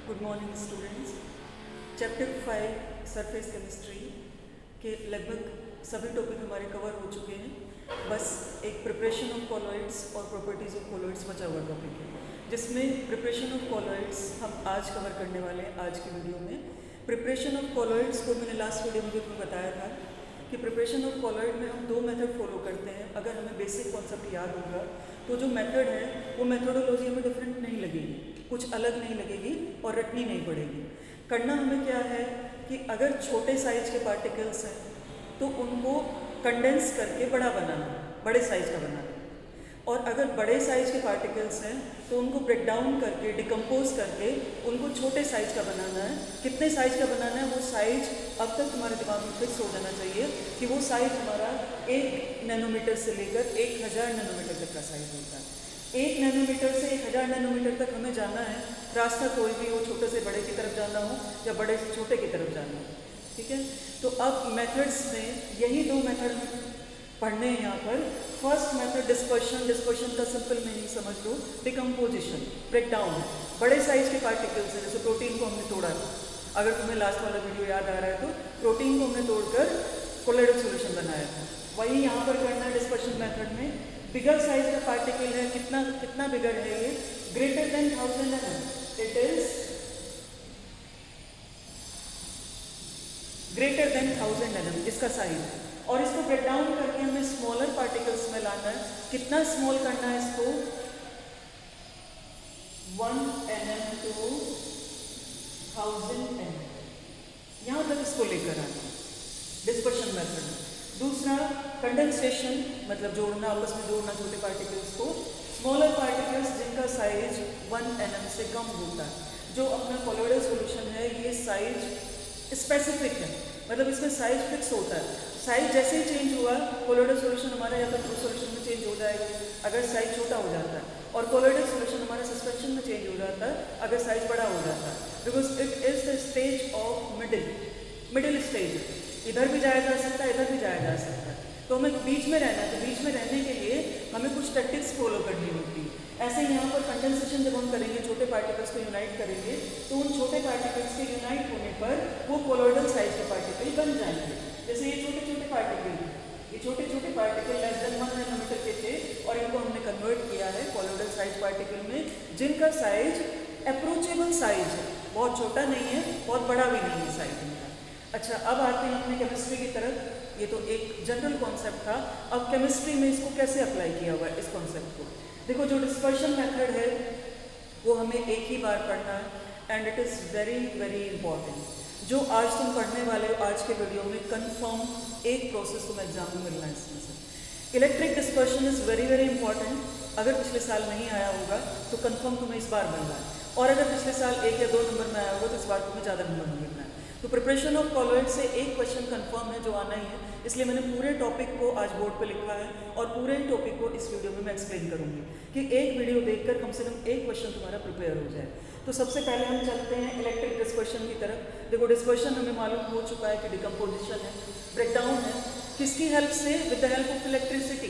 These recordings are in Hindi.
Good morning students. Chapter 5 surface chemistry के लगभग सभी टॉपिक हमारे कवर हो चुके हैं। बस एक प्रिपरेशन ऑफ कॉलॉइड्स और प्रॉपर्टीज़ ऑफ कॉलॉइड्स बचा हुआ टॉपिक है, जिसमें प्रिपरेशन ऑफ कॉलॉइड्स हम आज कवर करने वाले हैं आज की वीडियो में। प्रिपरेशन ऑफ कॉलॉइड्स को मैंने लास्ट वीडियो में भी तुम्हें बताया था कि प्रिपरेशन ऑफ कॉलॉइड में हम दो मेथड फॉलो करते हैं। अगर हमें बेसिक कॉन्सेप्ट याद होगा तो जो मेथड है वो मेथोडोलॉजी हमें डिफरेंट नहीं लगेगी, कुछ अलग नहीं लगेगी और रटनी नहीं पड़ेगी। करना हमें क्या है कि अगर छोटे साइज के पार्टिकल्स हैं तो उनको कंडेंस करके बड़ा बनाना, बड़े साइज का बनाना, और अगर बड़े साइज के पार्टिकल्स हैं तो उनको ब्रेक डाउन करके डिकम्पोज करके उनको छोटे साइज का बनाना है। कितने साइज का बनाना है वो साइज अब तक तुम्हारे दिमाग में फिक्स हो जाना चाहिए कि वो साइज हमारा 1 नैनोमीटर से लेकर 1000 नैनोमीटर तक का साइज होता है। 1 नैनोमीटर से 1000 नैनोमीटर तक हमें जाना है। रास्ता कोई भी हो, छोटे से बड़े की तरफ जाना हो या बड़े से छोटे की तरफ जाना हो, ठीक है। तो अब मेथड्स में यही दो मेथड पढ़ने हैं यहाँ पर। First method dispersion. डिस्पर्शन का सिंपल मीनिंग समझ लो, डिकम्पोजिशन, ब्रेक डाउन। बड़े साइज के पार्टिकल्स हैं, जैसे प्रोटीन को हमने तोड़ा था, अगर तुम्हें लास्ट वाला वीडियो याद आ रहा है तो प्रोटीन को हमने तोड़कर कोलोइडल सॉल्यूशन बनाया था। वही यहाँ पर करना है डिस्पर्शन मेथड में। बिगर साइज का पार्टिकल है, कितना बिगर है ये, greater than 1000 mm, it is greater than 1000 mm इसका साइज है। और इसको ब्रेक डाउन करके हमें स्मॉलर पार्टिकल्स में लाना है। कितना स्मॉल करना है इसको, 1 mm to 1000 mm, यहां तक इसको लेकर आना डिस्पर्शन मेथड में। दूसरा कंडेंसेशन, मतलब जोड़ना, आपस में जोड़ना छोटे पार्टिकल्स को। स्मॉलर पार्टिकल्स जिनका साइज 1 mm से कम होता है। जो अपना कोलोइडल सॉल्यूशन है ये साइज स्पेसिफिक है, मतलब इसमें साइज फिक्स होता है। साइज जैसे ही चेंज हुआ कोलोइडल सॉल्यूशन हमारा या तो ट्रू सॉल्यूशन में चेंज हो जाएगा अगर साइज छोटा हो जाता है, और कोलोइडल सॉल्यूशन हमारा सस्पेंशन में चेंज हो जाता है अगर साइज बड़ा हो जाता है। Because it is the stage of middle stage. इधर भी जाया जा सकता है, इधर भी जाया जा सकता है, तो हमें बीच में रहना है। तो बीच में रहने के लिए हमें कुछ टैक्टिक्स फॉलो करनी होती है। ऐसे यहाँ पर कंडेंसेशन जब हम करेंगे, छोटे पार्टिकल्स को यूनाइट करेंगे, तो उन छोटे पार्टिकल्स के यूनाइट होने पर वो कोलोइडल साइज के पार्टिकल बन जाएंगे। जैसे ये छोटे छोटे पार्टिकल लेस देन 1 नैनोमीटर के थे और इनको हमने कन्वर्ट किया है कोलोइडल साइज पार्टिकल में, जिनका साइज अप्रोचेबल साइज है, बहुत छोटा नहीं है, बहुत बड़ा भी नहीं है साइज इनका। अच्छा, अब आते हैं अपने केमिस्ट्री की तरफ। ये तो एक जनरल कॉन्सेप्ट था। अब केमिस्ट्री में इसको कैसे अप्लाई किया हुआ है इस कॉन्सेप्ट को देखो। जो डिस्पर्शन मेथड है वो हमें एक ही बार पढ़ना है and it is very very important. जो आज तुम पढ़ने वाले हो आज के वीडियो में, कंफर्म एक प्रोसेस तुम्हें एग्जाम में मिलना है इसमें से। Electric dispersion is very very important. अगर पिछले साल नहीं आया होगा तो कंफर्म तुम्हें इस बार मिलना है, और अगर पिछले साल 1 या 2 नंबर में आया होगा तो इस बार तुम्हें ज़्यादा नंबर में मिलना है। तो प्रिपरेशन ऑफ कॉलॉइड से एक क्वेश्चन कंफर्म है जो आना ही है, इसलिए मैंने पूरे टॉपिक को आज बोर्ड पे लिखा है और पूरे टॉपिक को इस वीडियो में मैं एक्सप्लेन करूंगी कि एक वीडियो देखकर कम से कम एक क्वेश्चन तुम्हारा प्रिपेयर हो जाए। तो सबसे पहले हम चलते हैं इलेक्ट्रिक डिस्पर्शन की तरफ। देखो, डिस्पर्शन हमें मालूम हो चुका है कि डिकम्पोजिशन है, ब्रेकडाउन है। किसकी हेल्प से? With the help of electricity.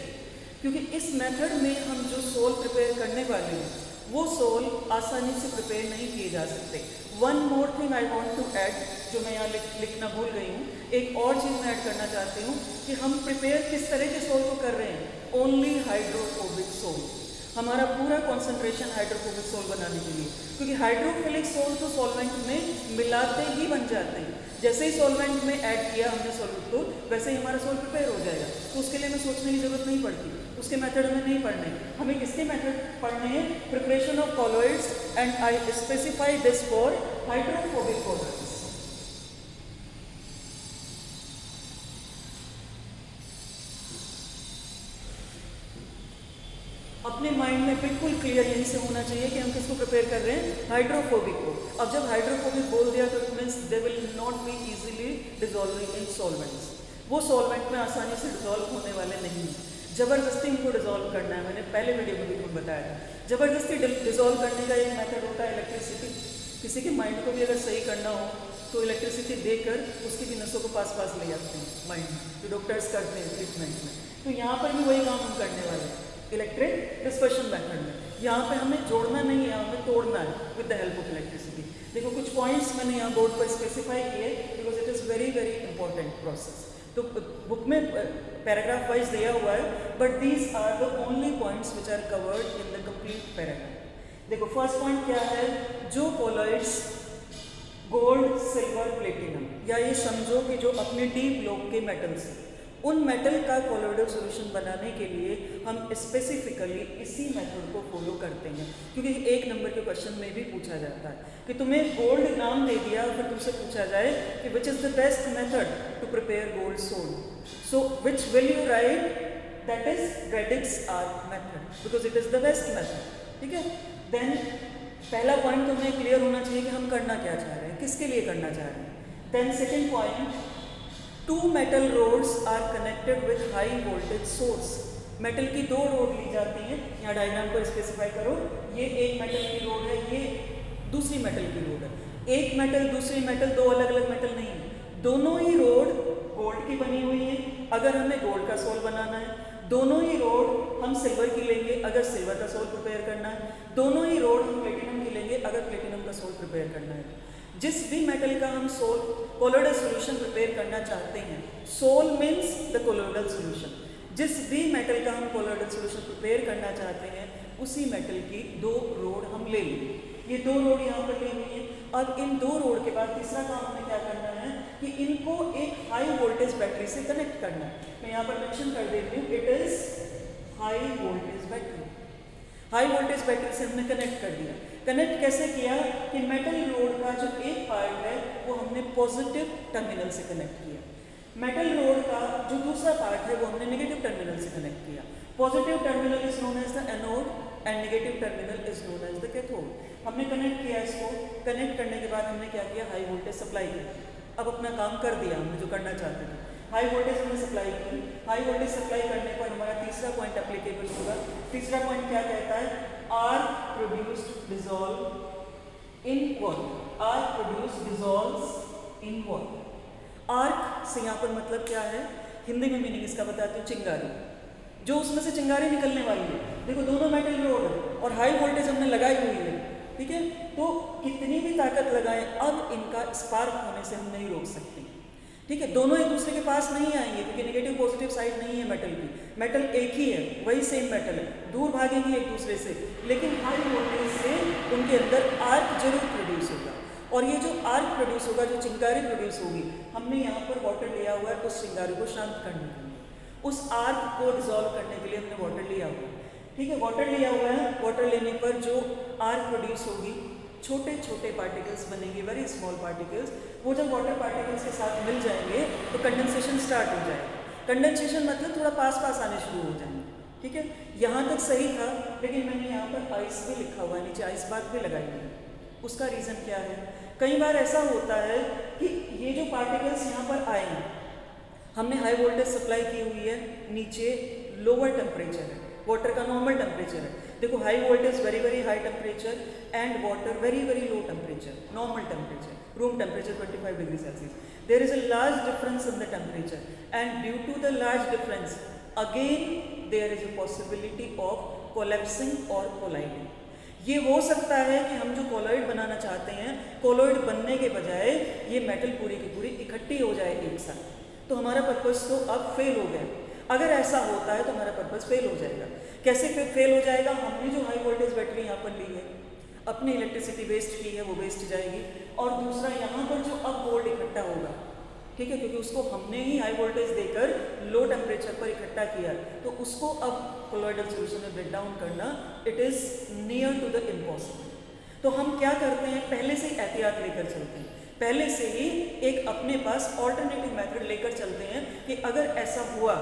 क्योंकि इस मेथड में हम जो सोल प्रिपेयर करने वाले हैं वो सोल आसानी से प्रिपेयर नहीं किए जा सकते। One more thing I want to add, जो मैं यहाँ लिखना भूल गई हूँ, एक और चीज़ मैं ऐड करना चाहती हूँ कि हम प्रिपेयर किस तरह के सोल को कर रहे हैं। Only hydrophobic sol. हमारा पूरा कॉन्सेंट्रेशन हाइड्रोफोबिक सोल बनाने के लिए, क्योंकि हाइड्रोफिलिक सोल तो सॉल्वेंट में मिलाते ही बन जाते हैं। जैसे ही सॉल्वेंट में ऐड किया हमने सॉल्यूट को, वैसे ही हमारा सोल प्रिपेयर हो जाएगा। तो उसके लिए हमें सोचने की जरूरत नहीं पड़ती, उसके मेथड हमें नहीं पढ़ने। हमें किसके मेथड पढ़ने हैं? Preparation of colloids, and I specify this for hydrophobic colloids. अपने माइंड में बिल्कुल क्लियर यहीं से होना चाहिए कि हम किसको प्रिपेयर कर रहे हैं? हाइड्रोफोबिक को। अब जब हाइड्रोफोबिक बोल दिया तो it means they will not be easily dissolving in solvents. वो सॉल्वेंट में आसानी से डिजॉल्व होने वाले नहीं हैं। जबरदस्ती इनको डिजॉल्व करना है। मैंने पहले वीडियो में भी तुम्हें बताया था, जबरदस्ती डिजॉल्व करने का एक मेथड होता है इलेक्ट्रिसिटी। किसी के माइंड को भी अगर सही करना हो तो इलेक्ट्रिसिटी देकर उसकी भी नसों को पास ले जाते हैं माइंड में, जो डॉक्टर्स करते हैं ट्रीटमेंट में। तो यहाँ पर भी वही काम हम करने वाले हैं इलेक्ट्रिक डिस्पर्शन मेथड में। यहाँ पे हमें जोड़ना नहीं है, हमें तोड़ना है with the help of electricity. देखो पॉइंट्स मैंने यहाँ बोर्ड पर स्पेसिफाई किए because it is very very important process. तो बुक में पैराग्राफ वाइज दिया हुआ है, but these are the only points which are covered in the complete paragraph. देखो फर्स्ट पॉइंट क्या है, जो कोलॉइड्स गोल्ड सिल्वर प्लेटिनम, या ये समझो कि जो अपने डीप लोब के मेटल्स हैं, उन मेटल का कोलोइडल सॉल्यूशन बनाने के लिए हम स्पेसिफिकली इसी मेथड को फॉलो करते हैं, क्योंकि एक नंबर के क्वेश्चन में भी पूछा जाता है कि तुम्हें गोल्ड नाम दे दिया और फिर तुमसे पूछा जाए कि which is the best method to prepare gold sol, so which will you write, that is redix arc method because it is the best method. ठीक है, देन पहला पॉइंट तुम्हें क्लियर होना चाहिए कि हम करना क्या चाह रहे हैं, किसके लिए करना चाह रहे हैं। Then second point, two metal rods are connected with high voltage source. Metal की दो रोड ली जाती हैं, यहाँ डायग्राम को स्पेसिफाई करो, ये एक मेटल की रोड है, ये दूसरी मेटल की रोड है। एक मेटल दूसरी मेटल, दो अलग अलग मेटल नहीं है, दोनों ही रोड गोल्ड की बनी हुई है अगर हमें गोल्ड का सोल बनाना है, दोनों ही रोड हम सिल्वर की लेंगे अगर सिल्वर का सोल प्रिपेयर करना है, दोनों ही रोड हम प्लेटिनम की लेंगे अगर प्लेटिनम का सोल प्रिपेयर करना है। जिस भी मेटल का हम सोल कोलोइडल सॉल्यूशन प्रिपेयर करना चाहते हैं, sol means the colloidal solution, जिस भी मेटल का हम कोलोइडल सॉल्यूशन प्रिपेयर करना चाहते हैं उसी मेटल की दो रोड हम ले लेंगे। ये दो रोड यहाँ पर ली हुई है। अब इन दो रोड के बाद तीसरा काम हमें क्या करना है कि इनको एक हाई वोल्टेज बैटरी से कनेक्ट करना है। मैं यहाँ पर मेंशन कर देती हूँ, it is high voltage battery. High voltage battery से हमने कनेक्ट कर दिया। कनेक्ट कैसे किया कि मेटल रोड का जो एक पार्ट है वो हमने पॉजिटिव टर्मिनल से कनेक्ट किया, मेटल रोड का जो दूसरा पार्ट है वो हमने नेगेटिव टर्मिनल से कनेक्ट किया। Positive terminal is known as the anode and negative terminal is known as the cathode. हमने कनेक्ट किया इसको, कनेक्ट करने के बाद हमने क्या किया, हाई वोल्टेज सप्लाई किया। अब अपना काम कर दिया हमने जो करना चाहते थे, हाई वोल्टेज हमने सप्लाई की। हाई वोल्टेज सप्लाई करने पर हमारा तीसरा पॉइंट एप्लीकेबल होगा। तीसरा पॉइंट क्या कहता है, arc produced dissolve in water. Arc produced dissolves in water. Arc से यहाँ पर मतलब क्या है, हिंदी में मीनिंग इसका बताती हूँ, चिंगारी। जो उसमें से चिंगारी निकलने वाली है, देखो दोनों मेटल रोड है और हाई वोल्टेज हमने लगाई हुई है, ठीक है, तो कितनी भी ताकत लगाएं अब इनका स्पार्क होने से हम नहीं रोक सकते। ठीक है, दोनों एक दूसरे के पास नहीं आएंगे क्योंकि नेगेटिव पॉजिटिव साइड नहीं है मेटल की। मेटल एक ही है, वही सेम मेटल है, दूर भागेंगे एक दूसरे से, लेकिन हाई वोल्टेज से उनके अंदर आर्क जरूर प्रोड्यूस होगा। और ये जो आर्क प्रोड्यूस होगा, जो चिंगारी प्रोड्यूस होगी, हमने यहाँ पर वाटर लिया हुआ है उस चिंगारी को शांत करने के लिए, उस आर्क को डिसॉल्व करने के लिए हमने वाटर लिया हुआ है। ठीक है, वाटर लिया हुआ है, वाटर लेने पर जो आर्क प्रोड्यूस होगी, छोटे छोटे पार्टिकल्स बनेंगे, वेरी स्मॉल पार्टिकल्स। वो जब वाटर पार्टिकल्स के साथ मिल जाएंगे तो कंडेंसेशन स्टार्ट हो जाएगा। कंडेंसेशन मतलब थोड़ा पास पास आने शुरू हो जाएंगे। ठीक है, यहाँ तक सही था, लेकिन मैंने यहाँ पर आइस भी लिखा हुआ है, नीचे आइस बात भी लगाई हुई है। उसका रीज़न क्या है, कई बार ऐसा होता है कि ये जो पार्टिकल्स यहाँ पर आएंगे, हमने हाई वोल्टेज सप्लाई की हुई है, नीचे लोअर टेम्परेचर है, वाटर का नॉर्मल टेम्परेचर है। देखो high voltage very very high temperature and water very very low temperature, normal temperature, room temperature 25 degree Celsius. There is a large difference in the temperature and due to the large difference again there is a possibility of collapsing और कोलाइडिंग। ये हो सकता है कि हम जो कोलॉइड बनाना चाहते हैं, कोलॉइड बनने के बजाय ये मेटल पूरी की पूरी इकट्ठी हो जाए एक साथ, तो हमारा पर्पस तो अब फेल हो गया। अगर ऐसा होता है तो हमारा पर्पस फेल हो जाएगा। कैसे फेल हो जाएगा, हमने जो हाई वोल्टेज बैटरी यहाँ पर ली है, अपनी इलेक्ट्रिसिटी वेस्ट की है, वो वेस्ट जाएगी। और दूसरा यहाँ पर जो अब गोल्ड इकट्ठा होगा, ठीक है, क्योंकि उसको हमने ही हाई वोल्टेज देकर लो टेम्परेचर पर इकट्ठा किया, तो उसको अब कोलॉइडल सॉल्यूशन में ब्रेक डाउन करना it is near to the impossible. तो हम क्या करते हैं, पहले से ही एहतियात लेकर चलते हैं, पहले से ही एक अपने पास ऑल्टरनेटिव मेथड लेकर चलते हैं कि अगर ऐसा हुआ,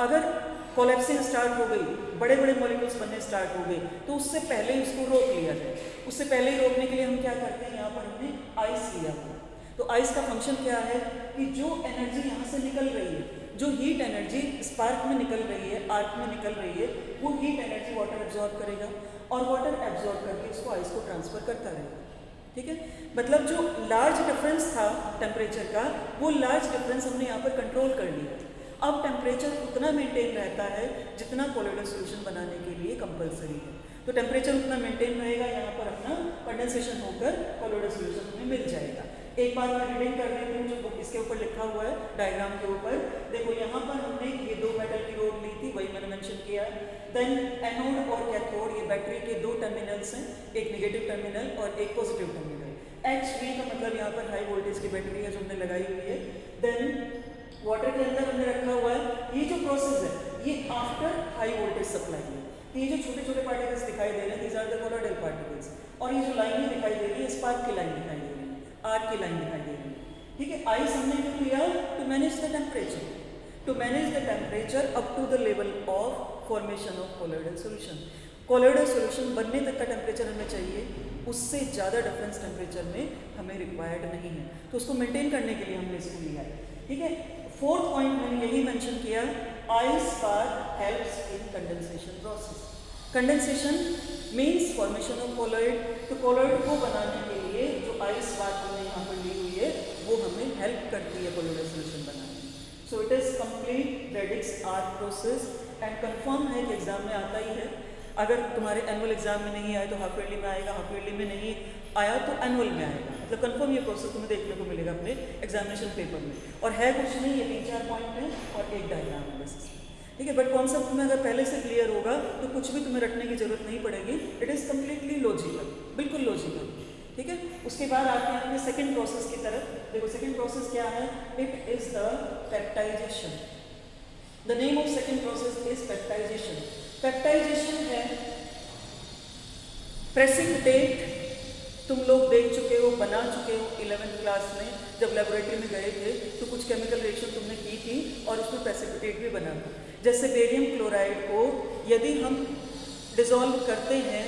अगर कोलैप्सिंग स्टार्ट हो गई, बड़े बड़े मॉलिक्यूल्स बनने स्टार्ट हो गए, तो उससे पहले ही उसको रोक लिया जाए। उससे पहले ही रोकने के लिए हम क्या करते हैं, यहाँ पर हमने आइस लिया हुआ। तो आइस का फंक्शन क्या है कि जो एनर्जी यहाँ से निकल रही है, जो हीट एनर्जी स्पार्क में निकल रही है, आर्क में निकल रही है, वो हीट एनर्जी वाटर एब्जॉर्ब करेगा और वाटर एब्जॉर्ब करके उसको आइस को ट्रांसफर करता रहेगा। ठीक है, मतलब जो लार्ज डिफरेंस था टेम्परेचर का, वो लार्ज डिफरेंस हमने यहाँ पर कंट्रोल कर लिया। अब टेम्परेचर उतना मेंटेन रहता है जितना कोलॉइडल सॉल्यूशन बनाने के लिए कंपलसरी है। तो टेम्परेचर उतना मेंटेन रहेगा, यहाँ पर अपना कंडेंसेशन होकर कोलोइडल सॉल्यूशन हमें मिल जाएगा। एक बार मैं रीडिंग कर देती हूँ जो बुक इसके ऊपर लिखा हुआ है डायग्राम के ऊपर। देखो यहाँ पर हमने ये 2 मेटल की रोड ली थी, वही मैंने मेंशन किया है। देन एनोड और कैथोड, ये बैटरी के 2 टर्मिनल्स हैं, एक नेगेटिव टर्मिनल और एक पॉजिटिव टर्मिनल। HV का मतलब यहाँ पर हाई वोल्टेज की बैटरी है जो हमने लगाई हुई है। देन वाटर के अंदर हमने रखा हुआ है, ये जो प्रोसेस है ये आफ्टर हाई वोल्टेज सप्लाई है। तो ये जो छोटे छोटे पार्टिकल्स दिखाई दे रहे हैं, these are the colloidal particles. और ये जो लाइनें दिखाई दे रही है, स्पार्क की लाइन दिखाई दे रही है, आर्क की लाइन दिखाई दे रही है। ठीक है, आइस हमने क्यों लिया? To manage the temperature, to manage the temperature up to the level of formation of colloidal solution. Colloidal solution बनने तक का टेम्परेचर हमें चाहिए, उससे ज़्यादा डिफरेंस टेम्परेचर में हमें रिक्वायर्ड नहीं है, तो उसको मेंटेन करने के लिए हमने इसको लिया है। ठीक है, 4th पॉइंट मैंने यही मेंशन किया, ice park helps in condensation process. Condensation means formation of colloid. तो कोलोइड को बनाने के लिए जो आइस पार्क हमने यहाँ पर ली हुई है वो हमें हेल्प करती है कोलोइडल सॉल्यूशन बनाने में। So it is complete radix arc process and confirm है कि एग्जाम में आता ही है। अगर तुम्हारे एनुअल एग्जाम में नहीं आया तो हाफ ईयरली में आएगा, हाफ ईयरली में नहीं आया तो एनुअल में आएगा। मतलब कंफर्म ये प्रोसेस तुम्हें देखने को मिलेगा अपने एग्जामिनेशन पेपर में। और है कुछ नहीं, ये 3-4 पॉइंट है और एक डायग्राम है बेसिस पे। ठीक है, बट कॉन्सेप्ट तुम्हें अगर पहले से क्लियर होगा तो कुछ भी तुम्हें रटने की जरूरत नहीं पड़ेगी। इट इज़ कम्प्लीटली लॉजिकल, बिल्कुल लॉजिकल। ठीक है, उसके बाद आते हैं अपने सेकेंड प्रोसेस की तरफ। देखो सेकेंड प्रोसेस क्या है? It is the peptization. The name of second process is peptization. Peptization है प्रेसिपिटेट। तुम लोग देख चुके हो, बना चुके हो 11th क्लास में, जब लेबोरेटरी में गए थे तो कुछ केमिकल रिएक्शन तुमने की थी और उसमें प्रेसिपिटेट भी बना था। जैसे बेरियम क्लोराइड को यदि हम डिसॉल्व करते हैं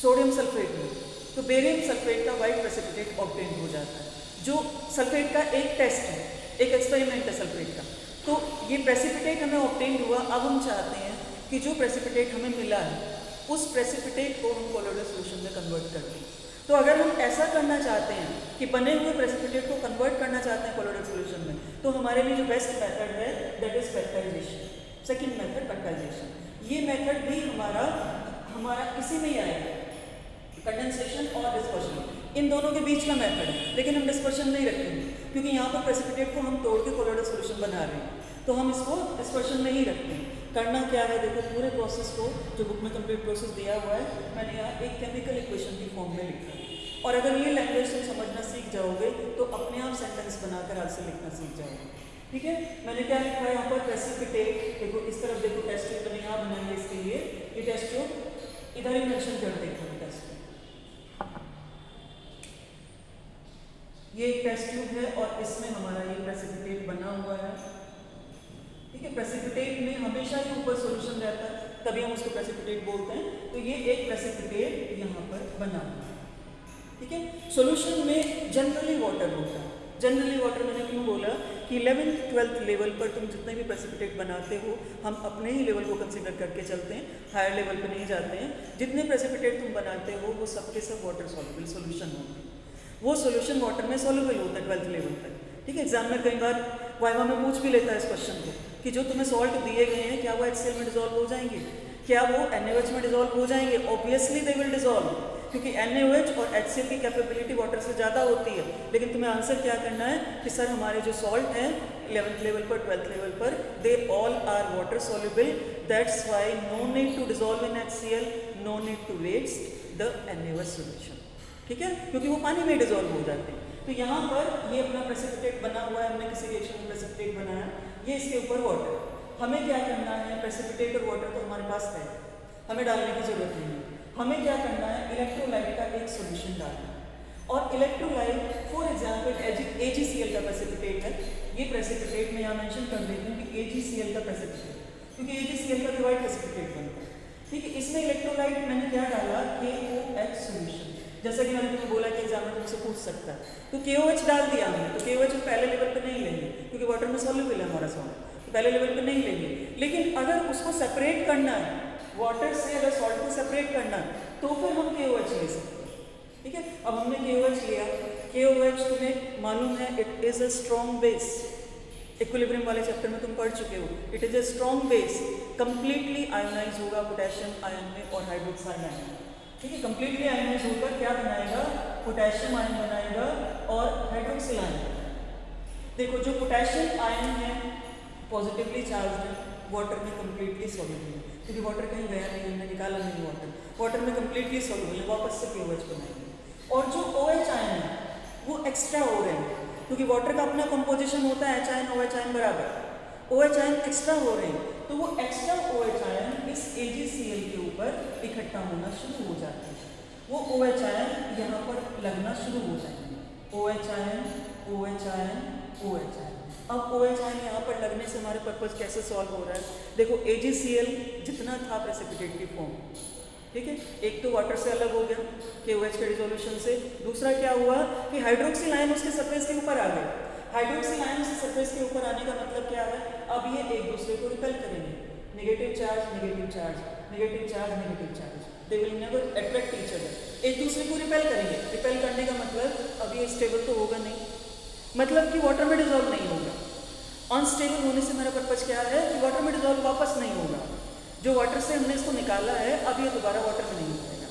सोडियम सल्फेट में तो बेरियम सल्फेट का वाइट प्रेसिपिटेट ऑब्टेन हो जाता है। जो सल्फेट का एक टेस्ट है, एक एक्सपेरिमेंट है सल्फेट का, तो ये प्रेसिपिटेट हमें ऑब्टेन हुआ। अब हम चाहते हैं कि जो प्रेसिपिटेट हमें मिला है उस प्रेसिपिटेट को हम कोलोइडल सॉल्यूशन में कन्वर्ट कर दें। तो अगर हम ऐसा करना चाहते हैं कि बने हुए प्रेसिपिटेट को कन्वर्ट करना चाहते हैं कोलोइडल सॉल्यूशन में, तो हमारे लिए जो बेस्ट मेथड है that is peptization. Second method peptization. ये मेथड भी हमारा इसी में ही आएगा, कंडेंसेशन और डिस्पर्शन, इन दोनों के बीच का मेथड है। लेकिन हम डिस्पर्शन नहीं रखेंगे क्योंकि यहाँ पर प्रेसिपिटेट को हम तोड़ के कोलोइडल सॉल्यूशन बना रहे हैं, तो हम इसको डिस्पर्शन नहीं रखते हैं। करना क्या है, देखो पूरे प्रोसेस को जो बुक में कंप्लीट प्रोसेस दिया हुआ है मैंने यहाँ एक केमिकल इक्वेशन की फॉर्म में लिखा है। और अगर ये लैंग्वेज तुम समझना सीख जाओगे तो अपने आप सेंटेंस बनाकर हाथ से लिखना सीख जाओगे। ठीक है, मैंने क्या लिखा है यहाँ पर? प्रेसिपिटेट। देखो इस तरफ देखो, टेस्ट ट्यूब मैंने यहाँ बनाई है इसके लिए, ये टेस्ट ट्यूब इधर ही मेंशन कर देखो टेस्ट ट्यूब। ये एक टेस्ट ट्यूब है और इसमें हमारा ये प्रेसिपिटेट बना हुआ है। ठीक है, प्रेसिपिटेट में हमेशा ही ऊपर सॉल्यूशन रहता है, तभी हम उसको प्रेसिपिटेट बोलते हैं। तो ये एक प्रेसिपिटेट यहाँ पर बना हुआ है। ठीक है, सॉल्यूशन में जनरली वाटर होता है। जनरली वाटर मैंने क्यों बोला कि 11th 12th लेवल पर तुम जितने भी प्रेसिपिटेट बनाते हो हम अपने ही लेवल को कंसीडर करके चलते हैं, हायर लेवल पर नहीं जाते हैं। जितने प्रेसिपिटेट तुम बनाते हो वो सबके सब वाटर सॉल्युबल सॉल्यूशन होते हैं, वो सॉल्यूशन वाटर में सॉल्युबल होता है 12th लेवल तक। ठीक है, एग्जाम में कई बार वाइवा में पूछ भी लेता है इस क्वेश्चन को कि जो तुम्हें सॉल्ट दिए गए हैं क्या वो HCl में डिजॉल्व हो जाएंगे, क्या वो NaOH में डिजॉल्व हो जाएंगे? ऑब्वियसली दे विल डिजॉल्व, क्योंकि NaOH और HCl की कैपेबिलिटी वाटर से ज़्यादा होती है। लेकिन तुम्हें आंसर क्या करना है कि सर हमारे जो सॉल्ट हैं 11th लेवल पर 12th लेवल पर they all are water soluble, that's why no need to dissolve in HCl, no need to waste the NaOH solution. ठीक है, क्योंकि वो पानी में डिजॉल्व हो जाते हैं। तो यहाँ पर ये अपना प्रेसिपिटेट बना हुआ है, हमने किसी रिएक्शन में प्रेसिपिटेट बनाया, ये इसके ऊपर वाटर। हमें क्या करना है? प्रेसिपिटेट और वाटर तो हमारे पास है, हमें डालने की जरूरत नहीं है। हमें क्या करना है? इलेक्ट्रोलाइट का एक सॉल्यूशन डालना है। और इलेक्ट्रोलाइट फॉर एग्जांपल AgCl का प्रेसिपिटेट है। ये प्रेसिपिटेट मैं यहाँ मेंशन कर देती हूँ कि AgCl का प्रेसिपिटेट, क्योंकि AgCl का डिवाइड प्रेसिपिटेट बनता है। ठीक है, इसमें इलेक्ट्रोलाइट मैंने क्या डाला? KOH solution. जैसा कि मैंने तुम्हें बोला कि एग्जाम में तुमसे पूछ सकता है, तो KOH डाल दिया हमने। तो KOH पहले लेवल पे नहीं लेंगे क्योंकि वाटर में सॉल्युबल है हमारा सॉल्ट, तो पहले लेवल पे नहीं लेंगे। लेकिन अगर उसको सेपरेट करना है वाटर से, अगर सॉल्ट को सेपरेट करना है तो फिर हम KOH ले सकते हैं। ठीक है, अब हमने KOH लिया। KOH तुम्हें मालूम है it is a strong base. Equilibrium वाले चैप्टर में तुम पढ़ चुके हो। It is a strong base, completely ionize होगा पोटेशियम आयन में और हाइड्रोक्साइड आयन में। ठीक है, कंप्लीटली आयोनाइज होकर क्या बनाएगा, पोटेशियम आयन बनाएगा और हाइड्रोक्सिल आयन। देखो जो पोटेशियम आयन है पॉजिटिवली चार्ज है, वाटर में कंप्लीटली सॉल्युबल है, क्योंकि वाटर कहीं गया नहीं, हमने निकाला नहीं वाटर में कंप्लीटली सॉल्युबल है, वापस से KOH बनाएंगे। और जो OH आयन है वो एक्स्ट्रा हो रहे हैं, क्योंकि वाटर का अपना कंपोजिशन होता है H आयन OH आयन बराबर, OH आयन एक्स्ट्रा हो रहे हैं, तो वो एक्स्ट्रा OH आयन इस AgCl के ऊपर इकट्ठा होना शुरू हो जाते हैं। वो OH आयन यहाँ पर लगना शुरू हो जाएंगे, OH ion OH ion OH ion. अब OH आयन यहाँ पर लगने से हमारे पर्पस कैसे सॉल्व हो रहा है, देखो AgCl जितना था प्रेसिपिटेट की फॉर्म, ठीक है, एक तो वाटर से अलग हो गया KOH के डिसोल्यूशन से, दूसरा क्या हुआ कि हाइड्रोक्सिल आयन उसके सरफेस के ऊपर आ गए। हाइड्रोक्सिल आयन उसके सरफेस के ऊपर आने का मतलब क्या है, अब ये एक दूसरे को रिपेल करेंगे, negative charge negative charge negative charge negative charge, they will never attract each other, एक दूसरे को रिपेल करेंगे। रिपेल करने का मतलब अब ये स्टेबल तो होगा नहीं, मतलब कि वाटर में डिजोल्व नहीं होगा। अनस्टेबल होने से मेरा पर्पज क्या है कि वाटर में डिजोल्व वापस नहीं होगा, जो वाटर से हमने इसको निकाला है अब ये दोबारा वाटर में नहीं जाएगा।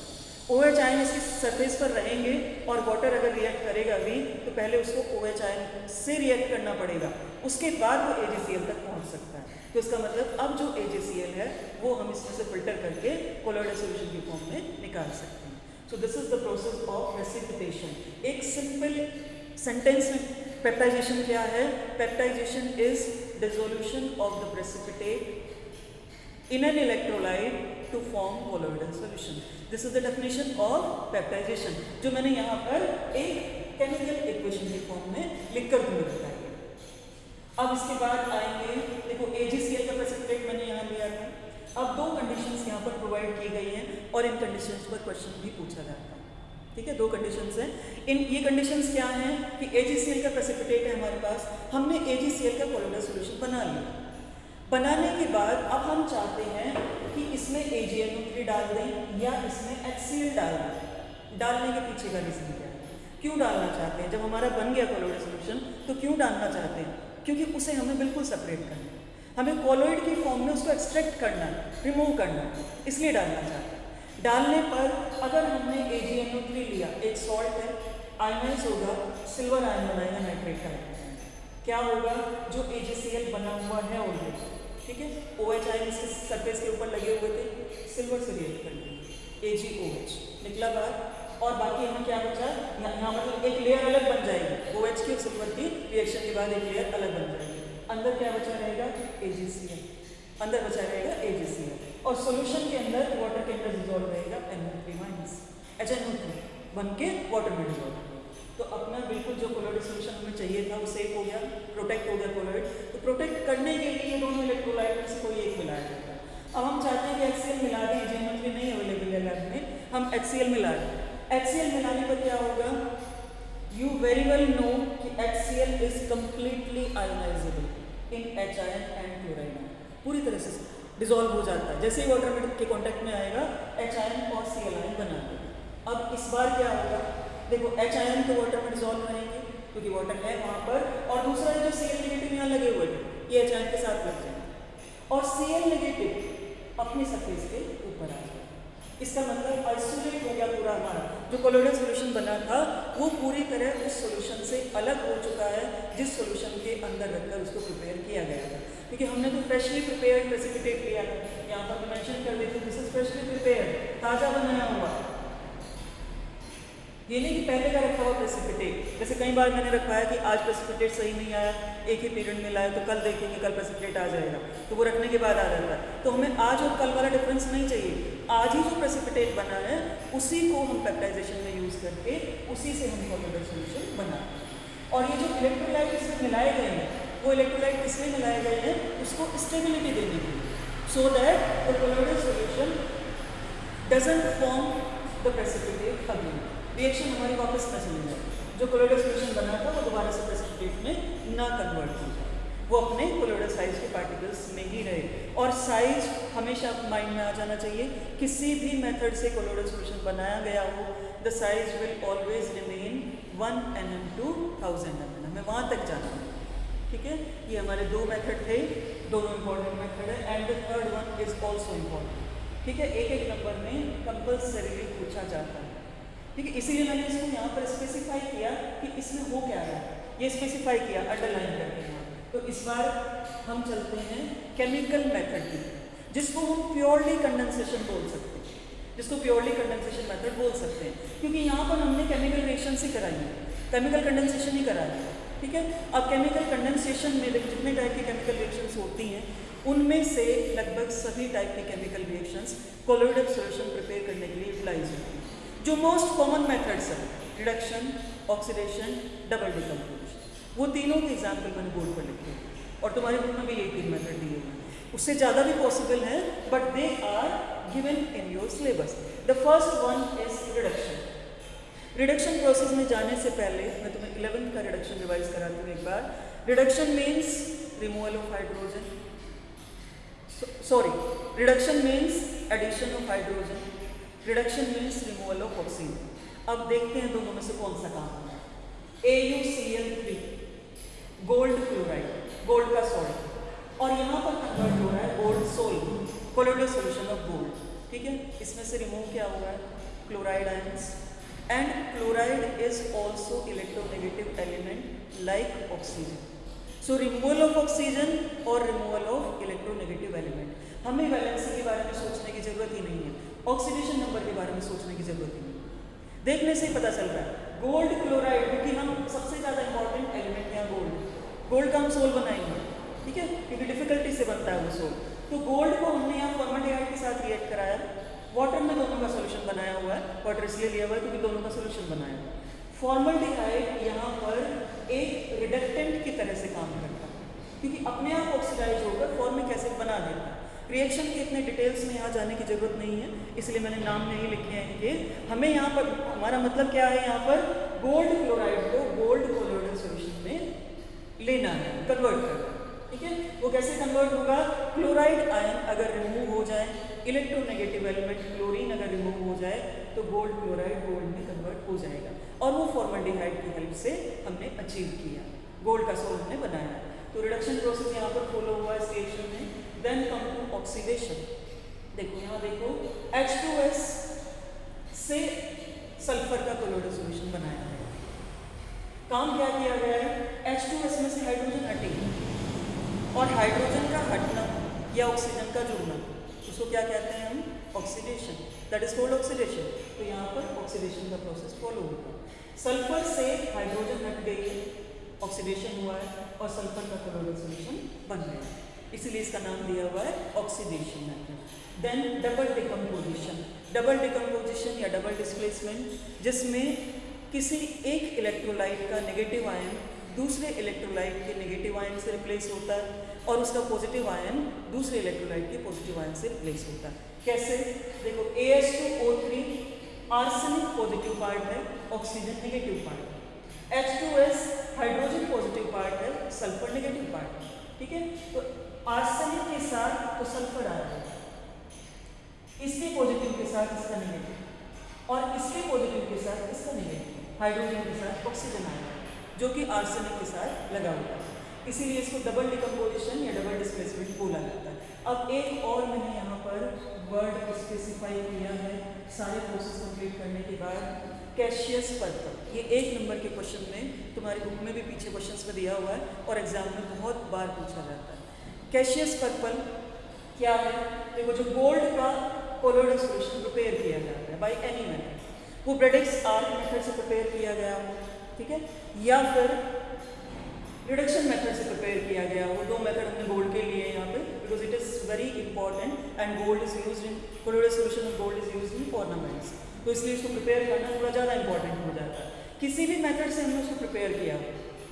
OH आयन इसके सरफेस पर रहेंगे और वाटर अगर रिएक्ट करेगा भी तो पहले उसको OH आयन से रिएक्ट करना पड़ेगा, उसके बाद वो AgCl तक पहुंच सकता है। तो इसका मतलब अब जो AgCl है वो हम इसमें से फिल्टर करके कोलोइडल सॉल्यूशन की फॉर्म में निकाल सकते हैं। So this is the process of precipitation. एक सिंपल सेंटेंस में पेप्टाइजेशन क्या है, peptization is dissolution of the precipitate in an electrolyte to form colloidal solution. This is the definition of peptidation, जो मैंने यहाँ पर एक केमिकल इक्वेशन की फॉर्म में लिखकर तुम्हें बताया। अब इसके बाद आएंगे, देखो AgCl का प्रेसिपिटेट मैंने यहाँ लिया था, अब दो कंडीशंस यहाँ पर प्रोवाइड की गई हैं और इन कंडीशंस पर क्वेश्चन भी पूछा जाता है। ठीक है, दो कंडीशंस हैं। ये कंडीशंस क्या हैं कि AgCl का प्रेसिपिटेट है हमारे पास, हमने AgCl का कोलोइडल सॉल्यूशन बना लिया। बनाने के बाद अब हम चाहते हैं कि इसमें AgNO3 डाल दें या इसमें HCl डाल दें। डालने के पीछे का रीजन क्या है, क्यों डालना चाहते हैं? जब हमारा बन गया कोलोइड सॉल्यूशन तो क्यों डालना चाहते हैं? क्योंकि उसे हमें बिल्कुल सेपरेट करना है, हमें कोलोइड की फॉर्म में उसको एक्सट्रैक्ट करना है, रिमूव करना है, इसलिए डालना चाहते हैं। डालने पर अगर हमने AgNO3 लिया, एक सॉल्ट है, आयनाइज होगा, सिल्वर आयन बनाएगा नाइट्रेट का, क्या होगा, जो AgCl बना हुआ है ऑलरेडी, ठीक है, OH आयन इसके सरफेस के ऊपर लगे हुए थे, सिल्वर से रिएक्ट कर लेंगे, AgOH निकला बाहर और बाकी हमें क्या बचा, यहाँ मतलब एक लेयर अलग बन जाएगी, OH की और सिल्वर की रिएक्शन के बाद एक लेयर अलग बन जाएगी। अंदर क्या बचा रहेगा, AgCl, अंदर बचा रहेगा AgCl और सॉल्यूशन के अंदर वाटर के अंदर डिजोल्व रहेगा NO3- HNO3 बन के वाटर में डिजोल्व। तो अपना बिल्कुल जो कोलोइड सॉल्यूशन हमें चाहिए था वो सेफ हो गया, प्रोटेक्ट हो गया कोलोइड। तो प्रोटेक्ट करने के लिए दोनों इलेक्ट्रोलाइट में से कोई एक मिलाया जाता है। अब हम चाहते हैं कि HCl मिला दें, AgNO3 नहीं अवेलेबल है लैब में, हम HCl मिला दें। HCl मिलाने पर क्या होगा, यू वेरी वेल नो कि HCl is completely ionisable in H ion and chloride ion, पूरी तरह से डिजोल्व हो जाता है। जैसे ही वाटर के कॉन्टेक्ट में आएगा H आयन और Cl आयन बना देगा। अब इस बार क्या होगा, देखो H आयन तो वाटर में डिजोल्व रहेंगे क्योंकि वाटर है वहाँ पर, और दूसरा जो Cl नेगेटिव यहाँ लगे हुए थे ये H आयन के साथ लग जाएंगे और Cl नेगेटिव अपने सरफेस के ऊपर आ जाएगा। इसका मतलब आइसोलेट हो गया पूरा हमारा जो कोलोइडल सॉल्यूशन बना था, वो पूरी तरह उस सॉल्यूशन से अलग हो चुका है जिस सॉल्यूशन के अंदर रखकर उसको प्रिपेयर किया गया था। क्योंकि हमने तो फ्रेशली प्रिपेयर्ड प्रेसिपिटेट लिया था, यहाँ पर मेंशन कर देते दिस इज फ्रेशली प्रिपेयर्ड, ताज़ा बनाया हुआ, ये नहीं कि पहले का रखा हुआ प्रेसिपिटेट। जैसे कई बार मैंने रखा है कि आज प्रेसिपिटेट सही नहीं आया, एक ही पीरियड में लाया तो कल देखेंगे कल प्रेसिपिटेट आ जाएगा, तो वो रखने के बाद आ जाता है। तो हमें आज और कल वाला डिफरेंस नहीं चाहिए, आज ही जो प्रेसिपिटेट बना है उसी को हम पेप्टाइजेशन में यूज़ करके उसी से हम कोलोइडल सॉल्यूशन बनाते हैं। और ये जो इलेक्ट्रोलाइट इसमें मिलाए गए हैं वो इलेक्ट्रोलाइट इसमें मिलाए गए हैं उसको स्टेबिलिटी देने के लिए, so that the colloidal solution doesn't form the precipitate again, reaction हमारी वापस न चली जाए, जो कोलोइडल सॉल्यूशन बना था वो दोबारा से प्रेसिपिटेट में ना कन्वर्ट हो जाए, वो अपने कोलोइडल साइज के पार्टिकल्स में ही रहे। और साइज हमेशा माइंड में आ जाना चाहिए, किसी भी मेथड से कोलोइडल सॉल्यूशन बनाया गया हो the size will always remain 1 mm to 1000 mm, हमें वहाँ तक जाना है। ठीक है, ये हमारे दो मेथड थे, दोनों इंपॉर्टेंट मेथड है, and the third one is also important. ठीक है, एक एक नंबर में कंपल्सरीली पूछा जाता है। ठीक है, इसीलिए मैंने इसको यहाँ पर स्पेसिफाई किया कि इसमें हो क्या रहा है, ये स्पेसिफाई किया अंडरलाइन करके यहाँ। तो इस बार हम चलते हैं केमिकल मेथड की, जिसको हम प्योरली कंडेंसेशन बोल सकते हैं, जिसको प्योरली कंडेंसेशन मेथड बोल सकते हैं, क्योंकि यहाँ पर हमने केमिकल रिएक्शन ही कराई है, केमिकल कंडेंसेशन ही कराया है। ठीक है, अब केमिकल कंडेंसेशन में जितने टाइप की केमिकल रिएक्शंस होती हैं, उनमें से लगभग सभी टाइप के chemical reactions colloidal solution prepare करने के लिए यूटिलाइज होती हैं। जो मोस्ट कॉमन मेथड्स हैं, रिडक्शन, ऑक्सीडेशन, डबल डिकम्पोजिशन, वो तीनों के एग्जाम्पल मैंने बोर्ड पर लिखे हैं और तुम्हारे बुक में भी यही तीन मेथड दिए हुए हैं। उससे ज़्यादा भी पॉसिबल है, but they are given in your syllabus. The first one is reduction. Reduction process में जाने से पहले मैं तुम्हें 11th का रिडक्शन रिवाइज कराती हूँ एक बार। Reduction means removal of hydrogen, reduction means addition of hydrogen, reduction means removal of oxygen. अब देखते हैं दोनों में से कौन सा काम है। AuCl3 गोल्ड क्लोराइड, गोल्ड का सॉल्ट, और यहाँ पर कन्वर्ट हो रहा है gold sol, colloidal solution of gold. ठीक है, इसमें से रिमूव क्या हो रहा है, chloride ions, and chloride is also electronegative element like oxygen. So removal of oxygen और रिमूवल ऑफ इलेक्ट्रोनेगेटिव एलिमेंट। हमें वैलेंसी के बारे में सोचने की जरूरत ही नहीं है, ऑक्सीडेशन नंबर के बारे में सोचने की जरूरत ही नहीं है। देखने से ही पता चल रहा है गोल्ड क्लोराइड, क्योंकि हम सबसे ज़्यादा इंपॉर्टेंट एलिमेंट है गोल्ड का हम सोल बनाएंगे। ठीक है, क्योंकि डिफिकल्टी से बनता है वो सोल। तो गोल्ड को हमने यहाँ फॉर्मल्डिहाइड के साथ रिएक्ट कराया, वाटर में दोनों का सोल्यूशन बनाया हुआ है, वाटर इसलिए लिया हुआ है क्योंकि दोनों का सोल्यूशन बनाया हुआ है। फॉर्मल्डिहाइड यहाँ पर एक रिडक्टेंट की तरह से काम करता है, क्योंकि अपने आप ऑक्सीडाइज होकर फॉर्मिक एसिड बना देता है। रिएक्शन के इतने डिटेल्स में यहाँ जाने की जरूरत नहीं है, इसलिए मैंने नाम नहीं लिखे हैं कि हमें यहाँ पर, हमारा मतलब क्या है, यहाँ पर गोल्ड क्लोराइड को गोल्ड कोलोइडल सॉल्यूशन में लेना है, कन्वर्ट करना है। ठीक है, वो कैसे कन्वर्ट होगा, क्लोराइड आयन अगर रिमूव हो जाए, इलेक्ट्रोनेगेटिव एलिमेंट क्लोरीन अगर रिमूव हो जाए, तो गोल्ड क्लोराइड गोल्ड में कन्वर्ट हो जाएगा, और वो फॉर्मल्डिहाइड की हेल्प से हमने अचीव किया, गोल्ड का सोल हमने बनाया। तो रिडक्शन प्रोसेस यहाँ पर फॉलो हुआ इस रिएक्शन में। Then come to oxidation. देखो यहाँ देखो, H2S से सल्फर का कोलोइडल सॉल्यूशन बनाया है। काम क्या किया गया है, H2S में से हाइड्रोजन हटेगी, और हाइड्रोजन का हटना या ऑक्सीजन का जुड़ना, उसको क्या कहते हैं हम, oxidation, that is called oxidation. तो यहाँ पर ऑक्सीडेशन का प्रोसेस फॉलो होगा। सल्फर से हाइड्रोजन हट गई है, ऑक्सीडेशन हुआ है, और सल्फर का कोलोइडल सॉल्यूशन बन गया है, इसीलिए इसका नाम दिया हुआ है oxidation method. Then double decomposition. Double decomposition या डबल डिस्प्लेसमेंट, जिसमें किसी एक इलेक्ट्रोलाइट का नेगेटिव आयन दूसरे इलेक्ट्रोलाइट के नेगेटिव आयन से रिप्लेस होता है, और उसका पॉजिटिव आयन दूसरे इलेक्ट्रोलाइट के पॉजिटिव आयन से रिप्लेस होता है। कैसे, देखो AH2O3 आर्सेनिक पॉजिटिव पार्ट है, ऑक्सीजन नेगेटिव पार्ट है। H2S हाइड्रोजन पॉजिटिव पार्ट है, सल्फर नेगेटिव पार्ट है। ठीक है, तो आर्सेनिक के साथ तो सल्फर आ रहा है, इसके पॉजिटिव के साथ इसका नेगेटिव, और इसके पॉजिटिव के साथ इसका नेगेटिव, हाइड्रोजन के साथ ऑक्सीजन आ रहा है, जो कि आर्सेनिक के साथ लगा हुआ है, इसीलिए इसको डबल डिकम्पोजिशन या डबल डिस्प्लेसमेंट बोला जाता है। अब एक और मैंने यहाँ पर वर्ड स्पेसिफाई किया है सारे प्रोसेस कंप्लीट करने के बाद, कैशियस पर्पल। ये 1 नंबर के क्वेश्चन में, तुम्हारी बुक में भी पीछे क्वेश्चंस में दिया हुआ है और एग्जाम में बहुत बार पूछा जाता है। कैशियस पर्पल क्या है, देखो जो गोल्ड का कोलोइडल सॉल्यूशन प्रिपेयर किया जाता है बाय एनी मेथड, वो ब्रेडिक्स आर्क मेथड से प्रिपेयर किया गया हो, ठीक है, या फिर रिडक्शन मेथड से प्रिपेयर किया गया हो। 2 मेथड हमने गोल्ड के लिए यहाँ पे, because it is very important and gold is used in colloidal solution of gold is used in ornaments, तो इसलिए इसको प्रिपेयर करना थोड़ा ज़्यादा इंपॉर्टेंट हो जाता है। किसी भी मेथड से हमने उसको प्रिपेयर किया,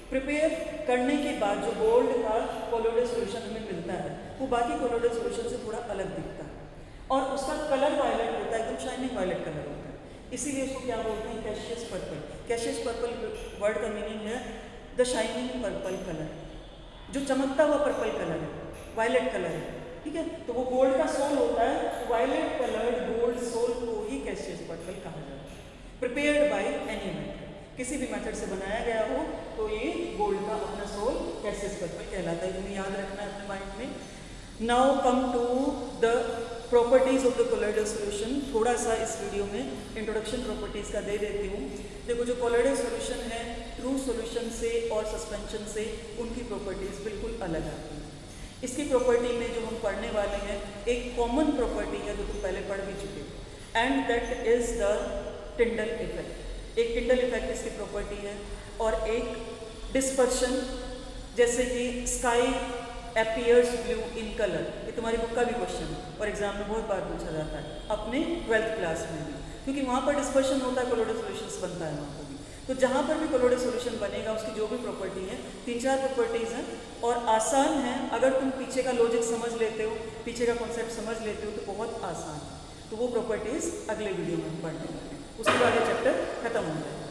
प्रिपेयर करने के बाद जो गोल्ड का कोलोइडल सॉल्यूशन हमें मिलता है, वो बाकी कोलोइडल सॉल्यूशन से थोड़ा अलग दिखता है, और उसका कलर वायलेट होता है, एकदम शाइनिंग वायलेट कलर होता है, इसीलिए उसको क्या बोलते हैं, Cassius purple. Cassius purple word का मीनिंग है द शाइनिंग पर्पल कलर, जो चमकता हुआ पर्पल कलर है, वायलेट कलर है, ठीक है। तो वो गोल्ड का सोल होता है, वायलेट कलर्ड गोल्ड सोल को ही कैशियस पर्पल कहा जाता है, प्रिपेयर्ड बाय एनी मेथड। किसी भी मेथड से बनाया गया हो तो ये गोल्ड का अपना सोल कैसेस पर्पल कहलाता है। तुम्हें याद रखना है अपने माइंड में। Now come to the properties of the colloidal solution. थोड़ा सा इस वीडियो में इंट्रोडक्शन प्रॉपर्टीज का दे देती हूँ। देखो जो कोलोइडल सॉल्यूशन है ट्रू सॉल्यूशन से और सस्पेंशन से उनकी प्रॉपर्टीज बिल्कुल अलग आती हैं। इसकी प्रॉपर्टी में जो हम पढ़ने वाले हैं एक कॉमन प्रॉपर्टी है जो तुम पहले पढ़ भी चुके हो, and that is the Tyndall effect. एक टिंडल इफेक्ट इसकी प्रॉपर्टी है और एक डिस्पर्शन, जैसे कि sky appears blue in colour. ये तुम्हारी बुक का भी क्वेश्चन है और एग्जाम में बहुत बार पूछा जाता है अपने 12th क्लास में भी, क्योंकि वहाँ पर डिस्पर्शन होता है, कोलोइडल सॉल्यूशंस बनता है वहाँ पर भी। तो जहाँ पर भी कोलोइडल सॉल्यूशन बनेगा उसकी जो भी प्रॉपर्टी है 3-4 प्रॉपर्टीज़ हैं और आसान है। अगर तुम पीछे का लॉजिक समझ लेते हो, पीछे का कॉन्सेप्ट समझ लेते हो तो बहुत आसान है। तो वो प्रॉपर्टीज़ अगले वीडियो में हम पढ़ने वाले हैं, उसके बाद ये चैप्टर खत्म हो जाएगा।